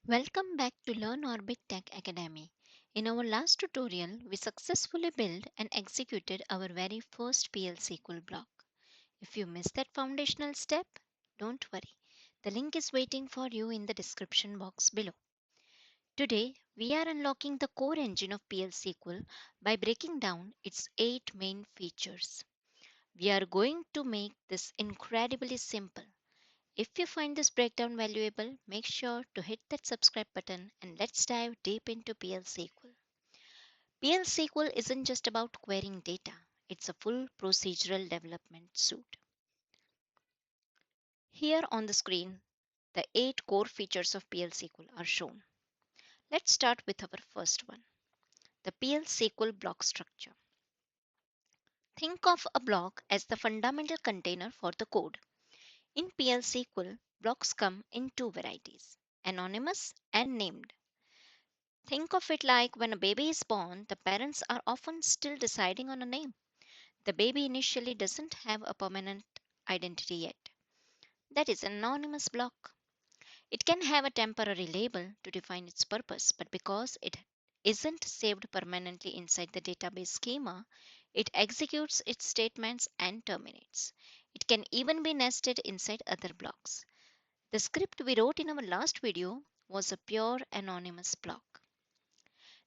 Welcome back to Learn Orbit Tech Academy. In our last tutorial, we successfully built and executed our very first PL/SQL block. If you missed that foundational step, don't worry. The link is waiting for you in the description box below. Today, we are unlocking the core engine of PL/SQL by breaking down its 8 main features. We are going to make this incredibly simple. If you find this breakdown valuable, make sure to hit that subscribe button and let's dive deep into PL/SQL. PL/SQL isn't just about querying data, it's a full procedural development suite. Here on the screen, the 8 core features of PL/SQL are shown. Let's start with our first one, the PL/SQL block structure. Think of a block as the fundamental container for the code. In PL/SQL, blocks come in two varieties, anonymous and named. Think of it like when a baby is born, the parents are often still deciding on a name. The baby initially doesn't have a permanent identity yet. That is an anonymous block. It can have a temporary label to define its purpose, but because it isn't saved permanently inside the database schema, it executes its statements and terminates. It can even be nested inside other blocks. The script we wrote in our last video was a pure anonymous block.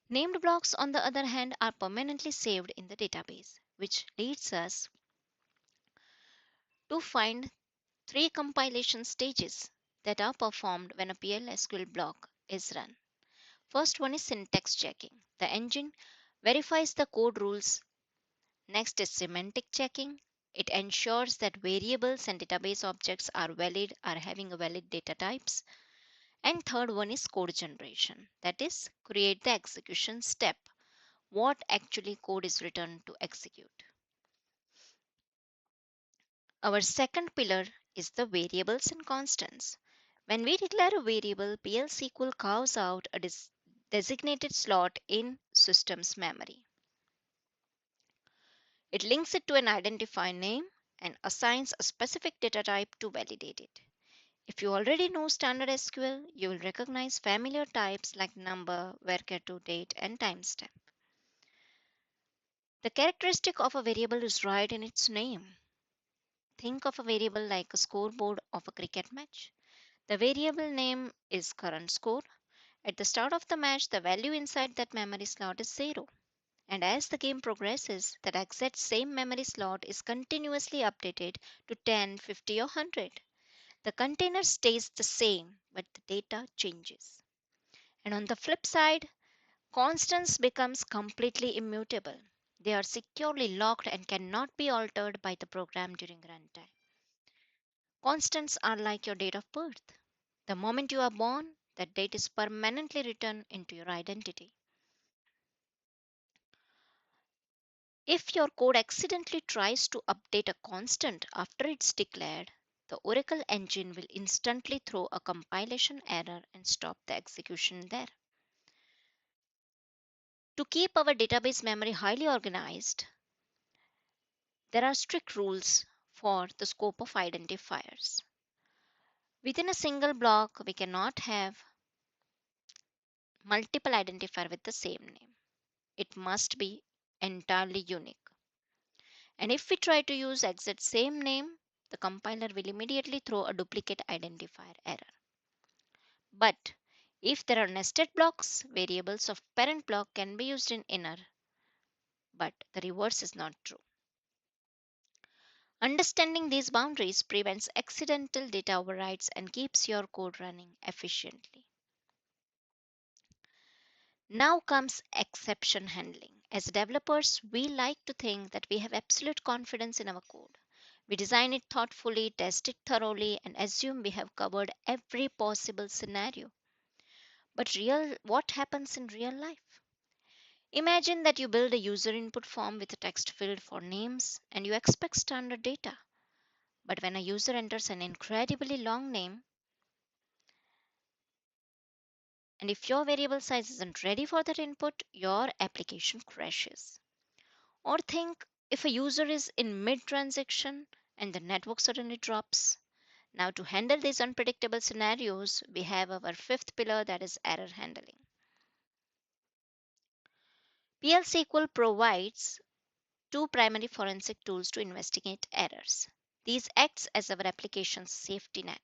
Named blocks, on the other hand, are permanently saved in the database, which leads us to find three compilation stages that are performed when a PL/SQL block is run. First one is syntax checking. The engine verifies the code rules. Next is semantic checking. It ensures that variables and database objects are having a valid data types. And third one is code generation. That is, create the execution step. What actually code is written to execute. Our second pillar is the variables and constants. When we declare a variable, PL/SQL carves out a designated slot in system's memory. It links it to an identifier name and assigns a specific data type to validate it. If you already know standard SQL, you will recognize familiar types like number, varchar date, and timestamp. The characteristic of a variable is right in its name. Think of a variable like a scoreboard of a cricket match. The variable name is current score. At the start of the match, the value inside that memory slot is 0. And as the game progresses, that exact same memory slot is continuously updated to 10, 50, or 100. The container stays the same, but the data changes. And on the flip side, constants becomes completely immutable. They are securely locked and cannot be altered by the program during runtime. Constants are like your date of birth. The moment you are born, that date is permanently written into your identity. If your code accidentally tries to update a constant after it's declared, the Oracle engine will instantly throw a compilation error and stop the execution there. To keep our database memory highly organized, there are strict rules for the scope of identifiers. Within a single block, we cannot have multiple identifiers with the same name. It must be entirely unique. And if we try to use exact same name, the compiler will immediately throw a duplicate identifier error. But if there are nested blocks, variables of parent block can be used in inner, but the reverse is not true. Understanding these boundaries prevents accidental data overrides and keeps your code running efficiently. Now comes exception handling. As developers, we like to think that we have absolute confidence in our code. We design it thoughtfully, test it thoroughly, and assume we have covered every possible scenario. But what happens in real life? Imagine that you build a user input form with a text field for names and you expect standard data. But when a user enters an incredibly long name, and if your variable size isn't ready for that input, your application crashes. Or think if a user is in mid transaction and the network suddenly drops. Now, to handle these unpredictable scenarios, we have our fifth pillar, that is error handling. PL SQL provides two primary forensic tools to investigate errors. These acts as our application's safety net.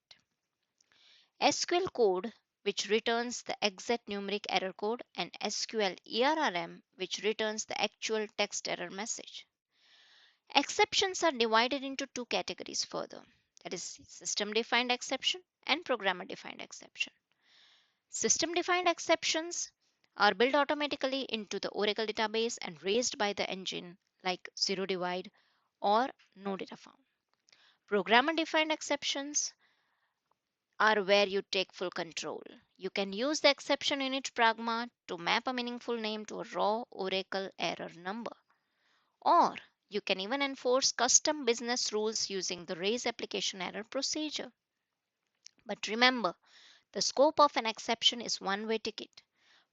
SQL code, which returns the exact numeric error code, and SQL ERRM, which returns the actual text error message. Exceptions are divided into two categories further, that is, system defined exception and programmer defined exception. System defined exceptions are built automatically into the Oracle database and raised by the engine, like zero divide or no data found. Programmer defined exceptions are where you take full control. You can use the exception init pragma to map a meaningful name to a raw Oracle error number. Or you can even enforce custom business rules using the raise application error procedure. But remember, the scope of an exception is one-way ticket.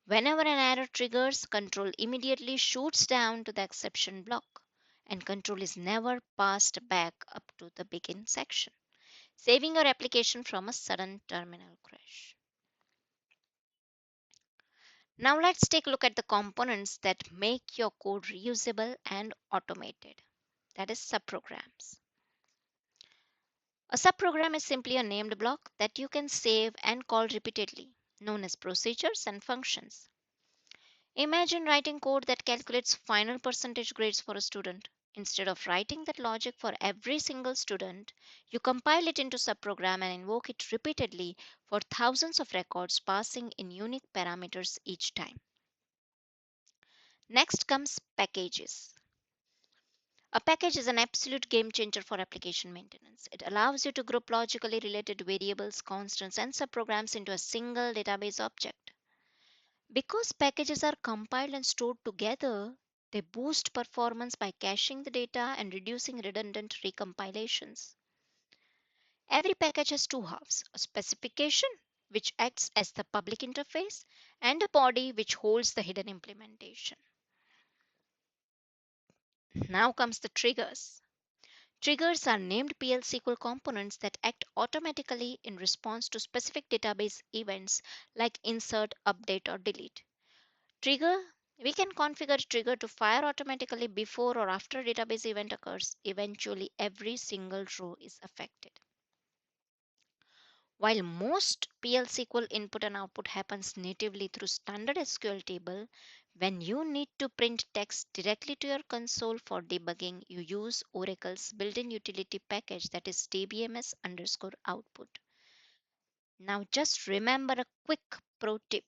Whenever an error triggers, control immediately shoots down to the exception block, and control is never passed back up to the begin section, saving your application from a sudden terminal crash. Now let's take a look at the components that make your code reusable and automated. That is subprograms. A subprogram is simply a named block that you can save and call repeatedly, known as procedures and functions. Imagine writing code that calculates final percentage grades for a student. Instead of writing that logic for every single student, you compile it into subprogram and invoke it repeatedly for thousands of records passing in unique parameters each time. Next comes packages. A package is an absolute game changer for application maintenance. It allows you to group logically related variables, constants, and subprograms into a single database object. Because packages are compiled and stored together, they boost performance by caching the data and reducing redundant recompilations. Every package has two halves, a specification, which acts as the public interface, and a body, which holds the hidden implementation. Now comes the triggers. Triggers are named PL SQL components that act automatically in response to specific database events like insert, update, or delete. Trigger We can configure trigger to fire automatically before or after a database event occurs. Eventually, every single row is affected. While most PL SQL input and output happens natively through standard SQL table, when you need to print text directly to your console for debugging, you use Oracle's built-in utility package, that is dbms_output. Now just remember a quick pro tip.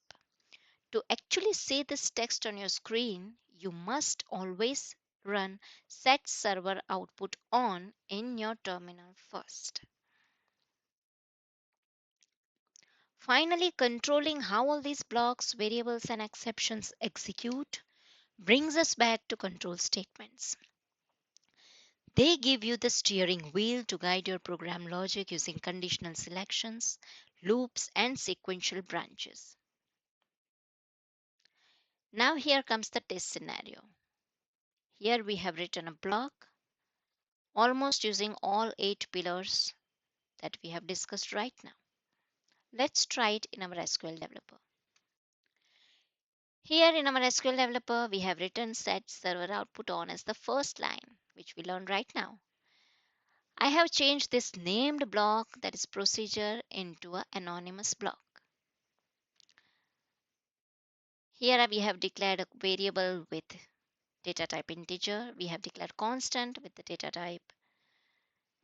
To actually see this text on your screen, you must always run set server output on in your terminal first. Finally, controlling how all these blocks, variables, and exceptions execute brings us back to control statements. They give you the steering wheel to guide your program logic using conditional selections, loops, and sequential branches. Now here comes the test scenario. Here we have written a block almost using all 8 pillars that we have discussed right now. Let's try it in our SQL developer. Here in our SQL developer, we have written set server output on as the first line, which we learned right now. I have changed this named block, that is procedure, into an anonymous block. Here we have declared a variable with data type integer. We have declared constant with the data type.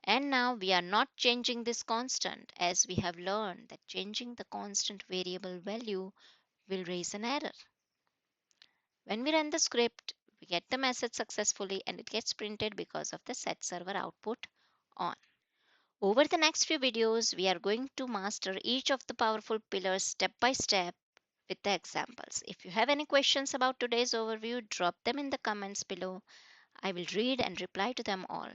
And now we are not changing this constant, as we have learned that changing the constant variable value will raise an error. When we run the script, we get the message successfully and it gets printed because of the set server output on. Over the next few videos, we are going to master each of the powerful pillars step by step with the examples. If you have any questions about today's overview, drop them in the comments below. I will read and reply to them all.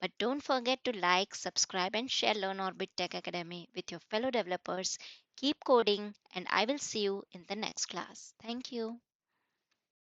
But don't forget to like, subscribe, and share Learn Orbit Tech Academy with your fellow developers. Keep coding, and I will see you in the next class. Thank you.